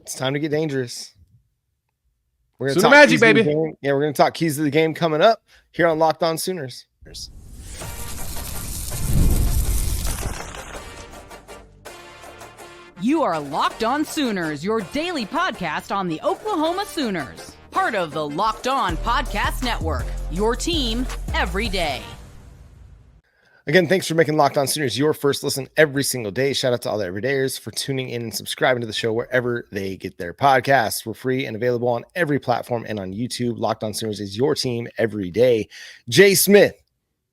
It's time to get dangerous. We're going to talk Magic, baby. Yeah, we're going to talk keys to the game coming up here on Locked On Sooners. You are Locked On Sooners, your daily podcast on the Oklahoma Sooners. Part of the Locked On Podcast Network, your team every day. Again, thanks for making Locked On Sooners your first listen every single day. Shout out to all the everydayers for tuning in and subscribing to the show wherever they get their podcasts. We're free and available on every platform and on YouTube. Locked On Sooners is your team every day. Jay Smith,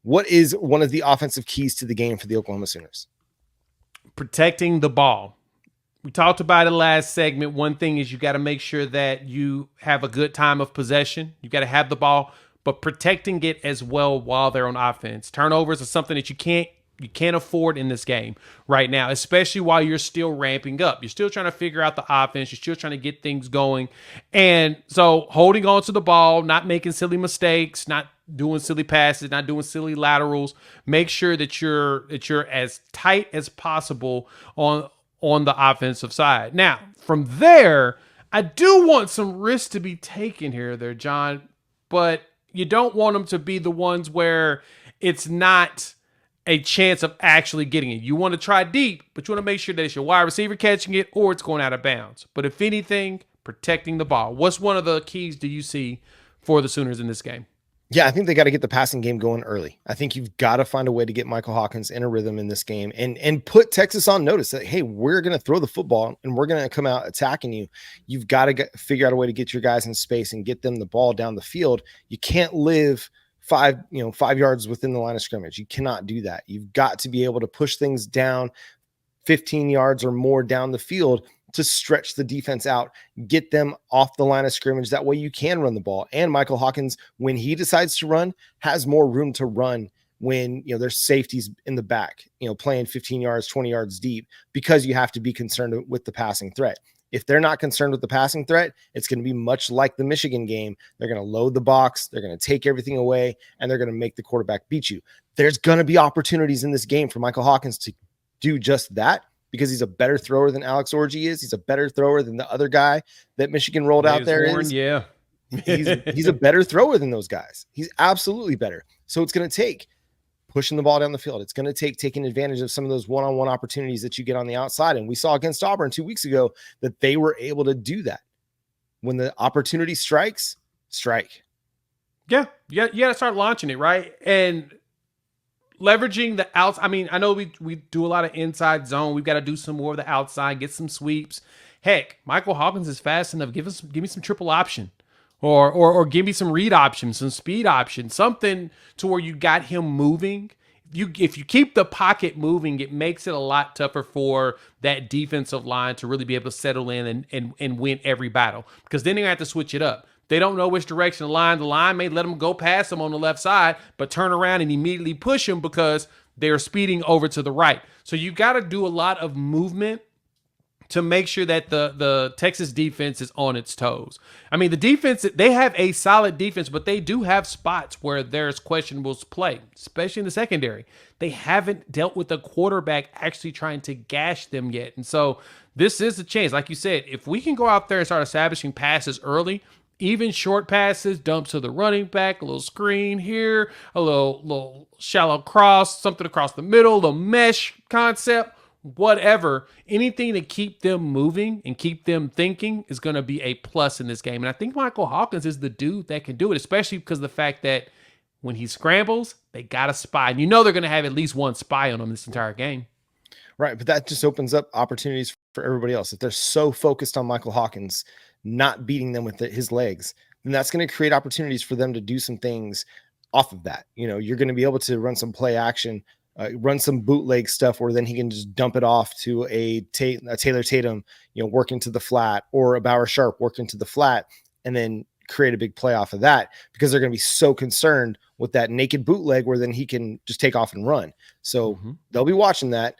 what is one of the offensive keys to the game for the Oklahoma Sooners? Protecting the ball. We talked about it last segment. One thing is you got to make sure that you have a good time of possession. You got to have the ball, but protecting it as well while they're on offense. Turnovers are something that you can't afford in this game right now, especially while you're still ramping up. You're still trying to figure out the offense. You're still trying to get things going. And so holding on to the ball, not making silly mistakes, not doing silly passes, not doing silly laterals. Make sure that you're as tight as possible on the offensive side. Now, from there, I do want some risks to be taken here, John, but you don't want them to be the ones where it's not a chance of actually getting it. You want to try deep, but you want to make sure that it's your wide receiver catching it or it's going out of bounds. But if anything, protecting the ball. What's one of the keys do you see for the Sooners in this game? Yeah, I think they got to get the passing game going early. I think you've got to find a way to get Michael Hawkins in a rhythm in this game and put Texas on notice that, hey, we're going to throw the football and we're going to come out attacking you. You've got to figure out a way to get your guys in space and get them the ball down the field. You can't live 5 yards within the line of scrimmage. You cannot do that. You've got to be able to push things down 15 yards or more down the field to stretch the defense out, get them off the line of scrimmage. That way you can run the ball. And Michael Hawkins, when he decides to run, has more room to run when, there's safeties in the back, playing 15 yards, 20 yards deep, because you have to be concerned with the passing threat. If they're not concerned with the passing threat, it's going to be much like the Michigan game. They're going to load the box. They're going to take everything away, and they're going to make the quarterback beat you. There's going to be opportunities in this game for Michael Hawkins to do just that, because he's a better thrower than Alex Orji is. He's a better thrower than the other guy that Michigan rolled out there is. Yeah. he's a better thrower than those guys. He's absolutely better. So it's going to take pushing the ball down the field. It's going to take taking advantage of some of those one-on-one opportunities that you get on the outside. And we saw against Auburn 2 weeks ago that they were able to do that. When the opportunity strikes, strike. Yeah. You got to start launching it, right? And leveraging the outs. I mean, I know we do a lot of inside zone. We've got to do some more of the outside, get some sweeps. Heck, Michael Hawkins is fast enough. Give me some triple option, or give me some read option, some speed option, something to where you got him moving. If you keep the pocket moving, it makes it a lot tougher for that defensive line to really be able to settle in and win every battle, because then they're gonna have to switch it up. They don't know which direction the line may let them go past them on the left side, but turn around and immediately push them because they're speeding over to the right. So you got to do a lot of movement to make sure that the Texas defense is on its toes. I mean, the defense, they have a solid defense, but they do have spots where there's questionable play, especially in the secondary. They haven't dealt with a quarterback actually trying to gash them yet. And so this is a chance. Like you said, if we can go out there and start establishing passes early, even short passes, dumps to the running back, a little screen here, a little shallow cross, something across the middle, the mesh concept, whatever, anything to keep them moving and keep them thinking is going to be a plus in this game. And I think Michael Hawkins is the dude that can do it, especially because of the fact that when he scrambles, they got a spy. And they're going to have at least one spy on him this entire game. Right, but that just opens up opportunities for everybody else. If they're so focused on Michael Hawkins not beating them with his legs, then that's going to create opportunities for them to do some things off of that. You're going to be able to run some play action, run some bootleg stuff where then he can just dump it off to a Taylor Tatum, work into the flat, or a Bauer Sharp work into the flat, and then create a big play off of that, because they're going to be so concerned with that naked bootleg where then he can just take off and run. So they'll be watching that,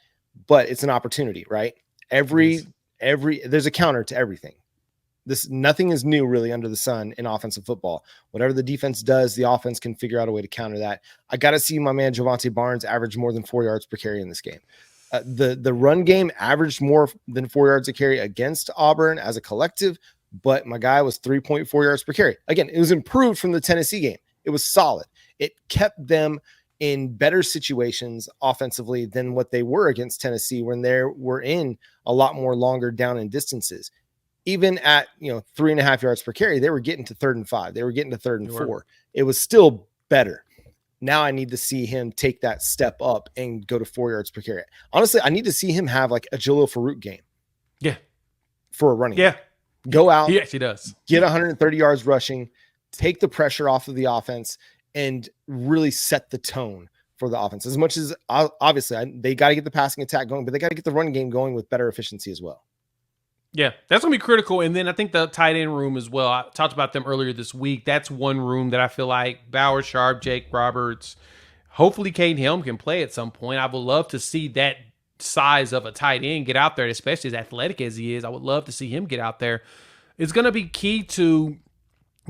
but it's an opportunity, right? There's a counter to everything. Nothing is new really under the sun in offensive football. Whatever the defense does, the offense can figure out a way to counter that. I got to see my man Javonte Barnes average more than 4 yards per carry in this game. The run game averaged more than 4 yards a carry against Auburn as a collective, but my guy was 3.4 yards per carry. Again, it was improved from the Tennessee game. It was solid. It kept them in better situations offensively than what they were against Tennessee when they were in a lot more longer down and distances. Even at 3.5 yards per carry, they were getting to 3rd and 5. They were getting to 3rd and 4. It was still better. Now I need to see him take that step up and go to 4 yards per carry. Honestly, I need to see him have like a Jalil Farouk game. Yeah. For a running. Yeah. Game. Go out. He actually does. Get 130 yards rushing, take the pressure off of the offense, and really set the tone for the offense. As much as obviously they got to get the passing attack going, but they got to get the running game going with better efficiency as well. Yeah, that's going to be critical. And then I think the tight end room as well. I talked about them earlier this week. That's one room that I feel like Bauer, Sharp, Jake Roberts, hopefully Caden Helm can play at some point. I would love to see that size of a tight end get out there, especially as athletic as he is. I would love to see him get out there. It's going to be key to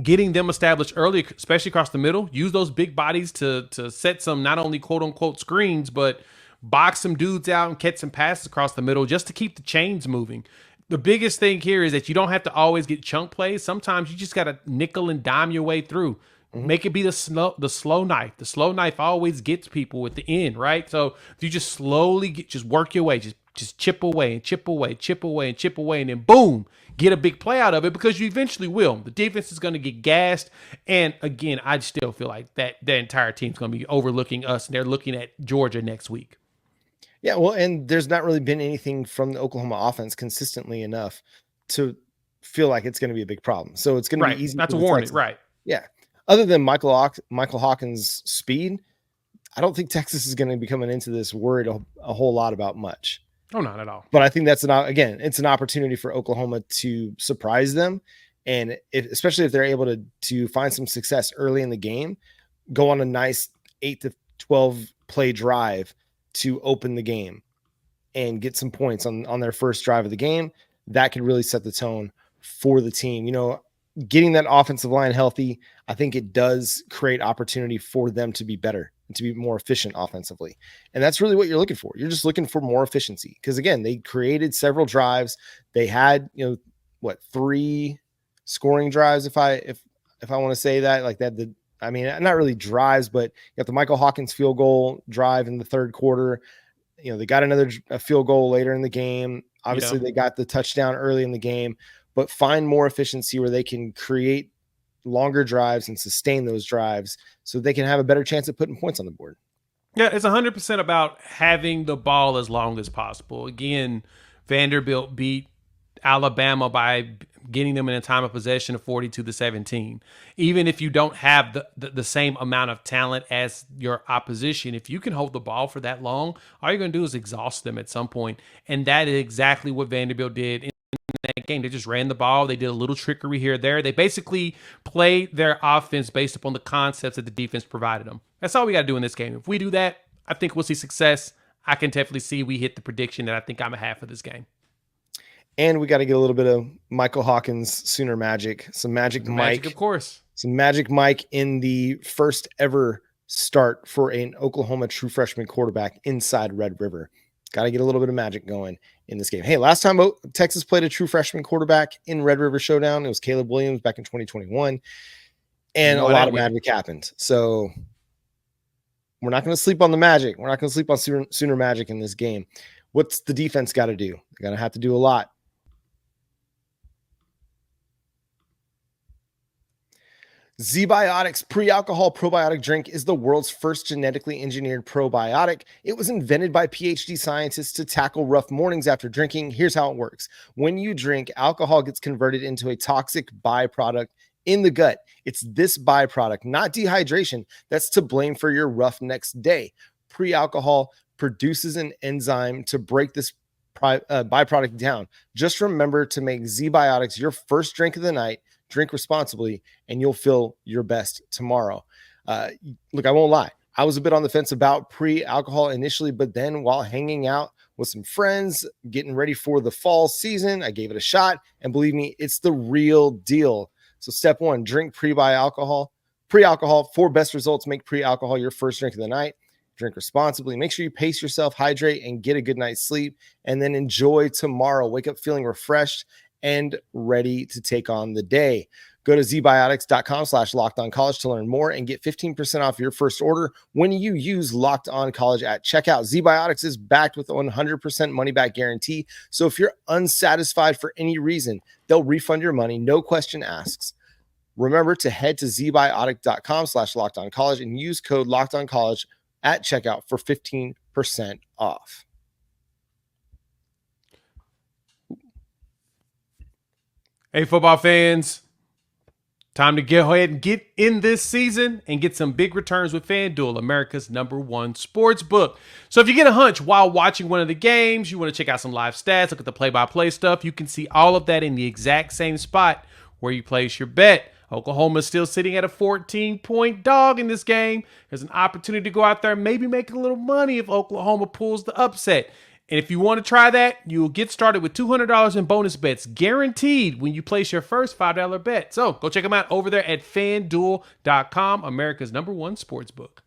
getting them established early, especially across the middle. Use those big bodies to set some not only quote-unquote screens, but box some dudes out and catch some passes across the middle just to keep the chains moving. The biggest thing here is that you don't have to always get chunk plays. Sometimes you just got to nickel and dime your way through. Mm-hmm. Make it be the slow knife. The slow knife always gets people at the end, right? So if you just slowly just work your way, just chip away and chip away, chip away and chip away, and then boom, get a big play out of it, because you eventually will. The defense is going to get gassed. And again, I still feel like that the entire team's going to be overlooking us, and they're looking at Georgia next week. Yeah, well, and there's not really been anything from the Oklahoma offense consistently enough to feel like it's going to be a big problem. So it's going to be easy. That's a warning, right? Yeah. Other than Michael Hawkins' speed, I don't think Texas is going to be coming into this worried a whole lot about much. Oh, not at all. But I think that's it's an opportunity for Oklahoma to surprise them, and especially if they're able to find some success early in the game, go on a nice 8 to 12 play drive to open the game and get some points on their first drive of the game. That could really set the tone for the team. Getting that offensive line healthy, I think it does create opportunity for them to be better and to be more efficient offensively. And that's really what you're looking for. You're just looking for more efficiency, because again, they created several drives. They had, 3 scoring drives. If I want to say that like that, not really drives, but you got the Michael Hawkins field goal drive in the third quarter. They got another field goal later in the game. Obviously they got the touchdown early in the game, but find more efficiency where they can create longer drives and sustain those drives so they can have a better chance at putting points on the board. Yeah, it's 100% about having the ball as long as possible. Again, Vanderbilt beat Alabama by getting them in a time of possession of 42-17. Even if you don't have the same amount of talent as your opposition, if you can hold the ball for that long, all you're going to do is exhaust them at some point. And that is exactly what Vanderbilt did in that game. They just ran the ball. They did a little trickery here or there. They basically played their offense based upon the concepts that the defense provided them. That's all we got to do in this game. If we do that, I think we'll see success. I can definitely see we hit the prediction that I think I'm a half of this game. And we got to get a little bit of Michael Hawkins Sooner magic, some Magic Mike, of course, some Magic Mike in the first ever start for an Oklahoma true freshman quarterback inside Red River. Got to get a little bit of magic going in this game. Hey, last time Texas played a true freshman quarterback in Red River Showdown, it was Caleb Williams back in 2021, and a lot of magic happened. So we're not going to sleep on the magic. We're not going to sleep on Sooner magic in this game. What's the defense got to do? They're going to have to do a lot. Zbiotics pre-alcohol probiotic drink is the world's first genetically engineered probiotic. It was invented by PhD scientists to tackle rough mornings after drinking. Here's how it works. When you drink, alcohol gets converted into a toxic byproduct in the gut. It's this byproduct, not dehydration, that's to blame for your rough next day. Pre-alcohol produces an enzyme to break this byproduct down. Just remember to make Zbiotics your first drink of the night. Drink responsibly, and you'll feel your best tomorrow. Look, I won't lie. I was a bit on the fence about pre-alcohol initially, but then while hanging out with some friends, getting ready for the fall season, I gave it a shot, and believe me, it's the real deal. So step 1, drink pre-alcohol. For best results, make pre-alcohol your first drink of the night. drink responsibly. Make sure you pace yourself, hydrate, and get a good night's sleep, and then enjoy tomorrow. Wake up feeling refreshed and ready to take on the day. Go to zbiotics.com/lockedoncollege to learn more and get 15% off your first order when you use Locked On College at checkout. Zbiotics is backed with a 100% money back guarantee. So if you're unsatisfied for any reason, they'll refund your money, no question asked. Remember to head to zbiotic.com/lockedoncollege and use code lockedoncollege at checkout for 15% off. Hey, football fans. Time to go ahead and get in this season and get some big returns with FanDuel, America's #1 sports book. So if you get a hunch while watching one of the games, you want to check out some live stats, look at the play-by-play stuff, you can see all of that in the exact same spot where you place your bet. Oklahoma's still sitting at a 14-point dog in this game. There's an opportunity to go out there and maybe make a little money if Oklahoma pulls the upset. And if you want to try that, you'll get started with $200 in bonus bets guaranteed when you place your first $5 bet. So go check them out over there at FanDuel.com, America's #1 sportsbook.